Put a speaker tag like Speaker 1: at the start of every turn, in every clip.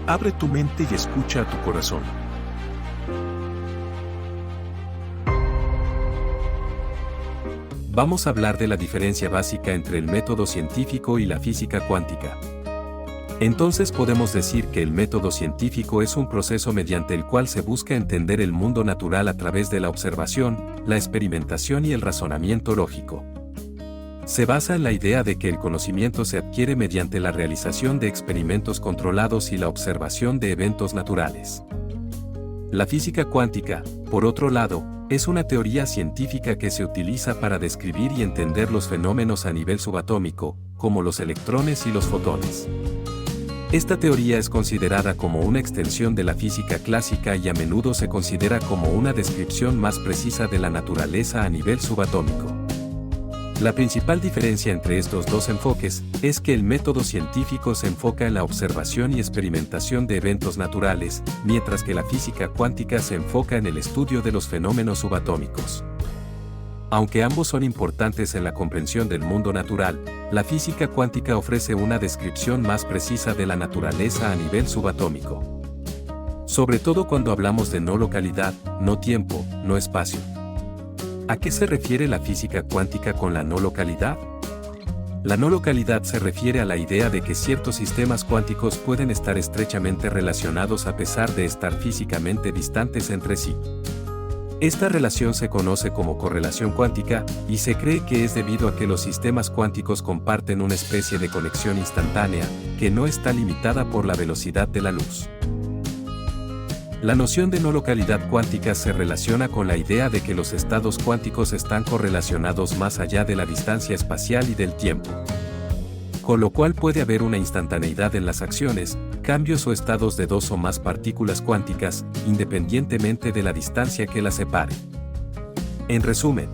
Speaker 1: Abre tu mente y escucha a tu corazón.
Speaker 2: Vamos a hablar de la diferencia básica entre el método científico y la física cuántica. Entonces podemos decir que el método científico es un proceso mediante el cual se busca entender el mundo natural a través de la observación, la experimentación y el razonamiento lógico. Se basa en la idea de que el conocimiento se adquiere mediante la realización de experimentos controlados y la observación de eventos naturales. La física cuántica, por otro lado, es una teoría científica que se utiliza para describir y entender los fenómenos a nivel subatómico, como los electrones y los fotones. Esta teoría es considerada como una extensión de la física clásica y a menudo se considera como una descripción más precisa de la naturaleza a nivel subatómico. La principal diferencia entre estos dos enfoques es que el método científico se enfoca en la observación y experimentación de eventos naturales, mientras que la física cuántica se enfoca en el estudio de los fenómenos subatómicos. Aunque ambos son importantes en la comprensión del mundo natural, la física cuántica ofrece una descripción más precisa de la naturaleza a nivel subatómico. Sobre todo cuando hablamos de no localidad, no tiempo, no espacio. ¿A qué se refiere la física cuántica con la no localidad? La no localidad se refiere a la idea de que ciertos sistemas cuánticos pueden estar estrechamente relacionados a pesar de estar físicamente distantes entre sí. Esta relación se conoce como correlación cuántica, y se cree que es debido a que los sistemas cuánticos comparten una especie de conexión instantánea, que no está limitada por la velocidad de la luz. La noción de no localidad cuántica se relaciona con la idea de que los estados cuánticos están correlacionados más allá de la distancia espacial y del tiempo. Con lo cual puede haber una instantaneidad en las acciones, cambios o estados de dos o más partículas cuánticas, independientemente de la distancia que las separe. En resumen,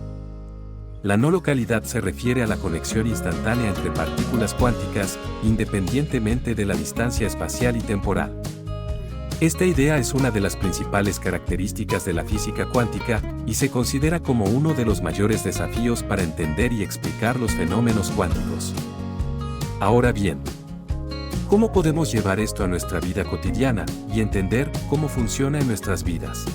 Speaker 2: la no localidad se refiere a la conexión instantánea entre partículas cuánticas, independientemente de la distancia espacial y temporal. Esta idea es una de las principales características de la física cuántica, y se considera como uno de los mayores desafíos para entender y explicar los fenómenos cuánticos. Ahora bien, ¿cómo podemos llevar esto a nuestra vida cotidiana y entender cómo funciona en nuestras vidas?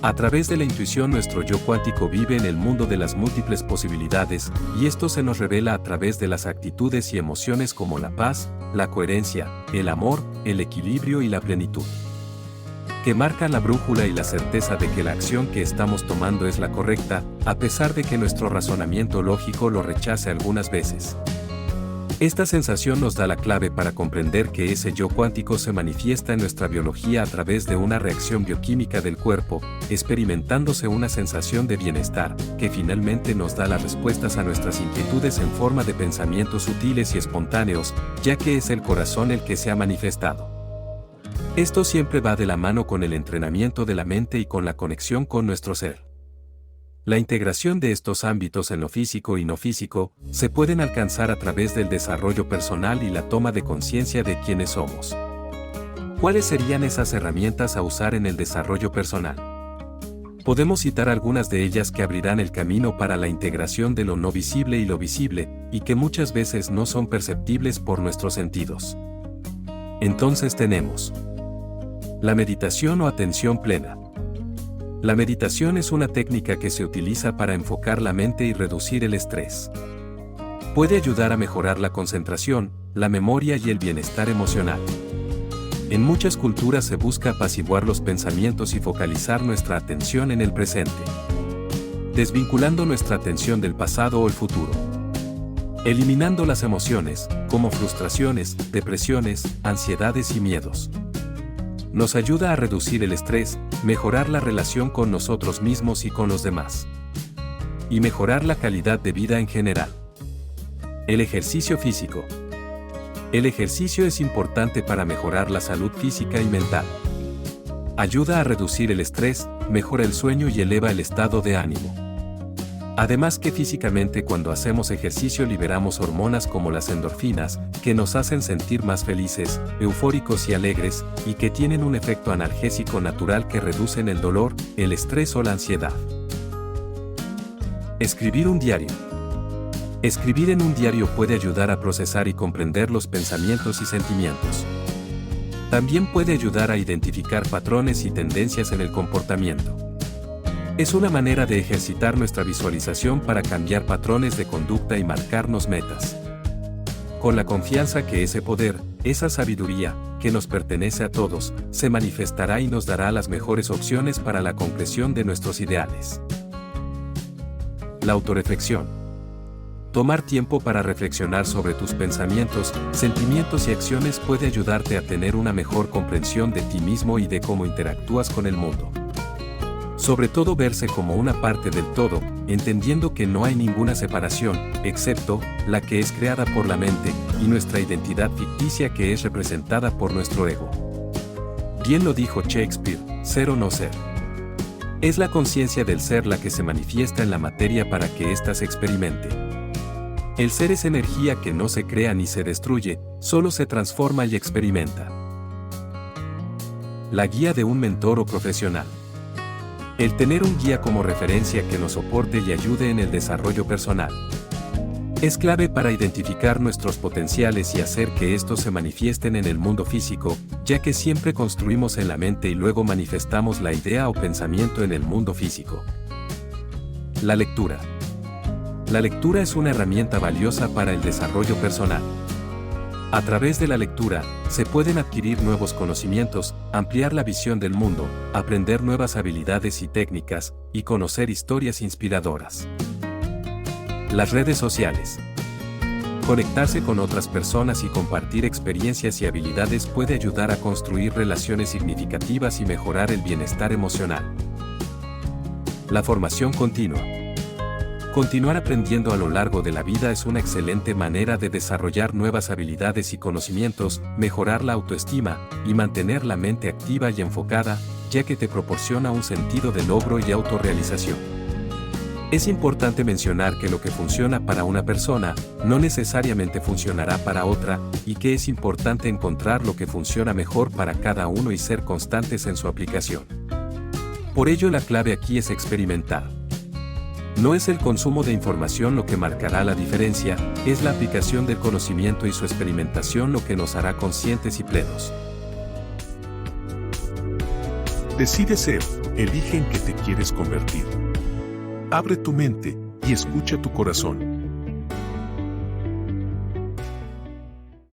Speaker 2: A través de la intuición, nuestro yo cuántico vive en el mundo de las múltiples posibilidades, y esto se nos revela a través de las actitudes y emociones como la paz, la coherencia, el amor, el equilibrio y la plenitud, que marcan la brújula y la certeza de que la acción que estamos tomando es la correcta, a pesar de que nuestro razonamiento lógico lo rechace algunas veces. Esta sensación nos da la clave para comprender que ese yo cuántico se manifiesta en nuestra biología a través de una reacción bioquímica del cuerpo, experimentándose una sensación de bienestar, que finalmente nos da las respuestas a nuestras inquietudes en forma de pensamientos sutiles y espontáneos, ya que es el corazón el que se ha manifestado. Esto siempre va de la mano con el entrenamiento de la mente y con la conexión con nuestro ser. La integración de estos ámbitos en lo físico y no físico se pueden alcanzar a través del desarrollo personal y la toma de conciencia de quiénes somos. ¿Cuáles serían esas herramientas a usar en el desarrollo personal? Podemos citar algunas de ellas que abrirán el camino para la integración de lo no visible y lo visible, y que muchas veces no son perceptibles por nuestros sentidos. Entonces tenemos la meditación o atención plena. La meditación es una técnica que se utiliza para enfocar la mente y reducir el estrés. Puede ayudar a mejorar la concentración, la memoria y el bienestar emocional. En muchas culturas se busca apaciguar los pensamientos y focalizar nuestra atención en el presente, desvinculando nuestra atención del pasado o el futuro, eliminando las emociones, como frustraciones, depresiones, ansiedades y miedos. Nos ayuda a reducir el estrés, mejorar la relación con nosotros mismos y con los demás, y mejorar la calidad de vida en general. El ejercicio físico. El ejercicio es importante para mejorar la salud física y mental. Ayuda a reducir el estrés, mejora el sueño y eleva el estado de ánimo. Además que físicamente cuando hacemos ejercicio liberamos hormonas como las endorfinas, que nos hacen sentir más felices, eufóricos y alegres, y que tienen un efecto analgésico natural que reducen el dolor, el estrés o la ansiedad. Escribir un diario. Escribir en un diario puede ayudar a procesar y comprender los pensamientos y sentimientos. También puede ayudar a identificar patrones y tendencias en el comportamiento. Es una manera de ejercitar nuestra visualización para cambiar patrones de conducta y marcarnos metas. Con la confianza que ese poder, esa sabiduría, que nos pertenece a todos, se manifestará y nos dará las mejores opciones para la concreción de nuestros ideales. La autorreflexión. Tomar tiempo para reflexionar sobre tus pensamientos, sentimientos y acciones puede ayudarte a tener una mejor comprensión de ti mismo y de cómo interactúas con el mundo. Sobre todo verse como una parte del todo, entendiendo que no hay ninguna separación, excepto la que es creada por la mente, y nuestra identidad ficticia que es representada por nuestro ego. Bien lo dijo Shakespeare, ser o no ser. Es la conciencia del ser la que se manifiesta en la materia para que ésta se experimente. El ser es energía que no se crea ni se destruye, solo se transforma y experimenta. La guía de un mentor o profesional. El tener un guía como referencia que nos soporte y ayude en el desarrollo personal. Es clave para identificar nuestros potenciales y hacer que estos se manifiesten en el mundo físico, ya que siempre construimos en la mente y luego manifestamos la idea o pensamiento en el mundo físico. La lectura. La lectura es una herramienta valiosa para el desarrollo personal. A través de la lectura, se pueden adquirir nuevos conocimientos, ampliar la visión del mundo, aprender nuevas habilidades y técnicas, y conocer historias inspiradoras. Las redes sociales. Conectarse con otras personas y compartir experiencias y habilidades puede ayudar a construir relaciones significativas y mejorar el bienestar emocional. La formación continua. Continuar aprendiendo a lo largo de la vida es una excelente manera de desarrollar nuevas habilidades y conocimientos, mejorar la autoestima, y mantener la mente activa y enfocada, ya que te proporciona un sentido de logro y autorrealización. Es importante mencionar que lo que funciona para una persona, no necesariamente funcionará para otra, y que es importante encontrar lo que funciona mejor para cada uno y ser constantes en su aplicación. Por ello la clave aquí es experimentar. No es el consumo de información lo que marcará la diferencia, es la aplicación del conocimiento y su experimentación lo que nos hará conscientes y plenos.
Speaker 1: Decide ser, elige en qué te quieres convertir. Abre tu mente y escucha tu corazón.